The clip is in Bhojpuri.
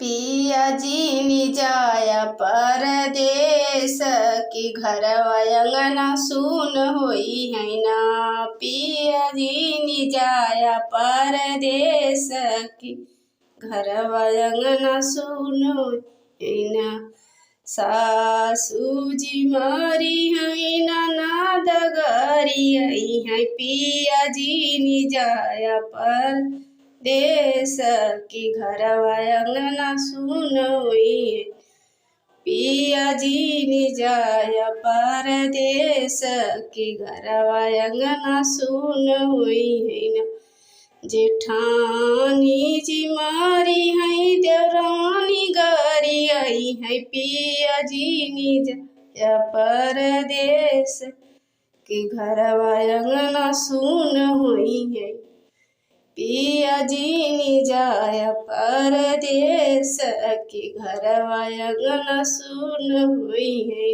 पिया जी निजाया परदेस की घरवा अंगना सुन होई है ना। पिया जी निजाया परदेस की घरवा अंगना सुन होई है ना। सासू जी मरी है ननद गरी है पिया जी निजाया पर देश की घरवा अंगना सुन होई है। पिया जी निजाया परदेस की घरवा अंगना सुन होई है ना। जेठानी जी मारी है देवरानी गरी आई है पिया जी निजाया परदेस की घरवा अंगना सुन होई है। पिया जी निजाया परदेस की घरवा अंगना सुन होई है।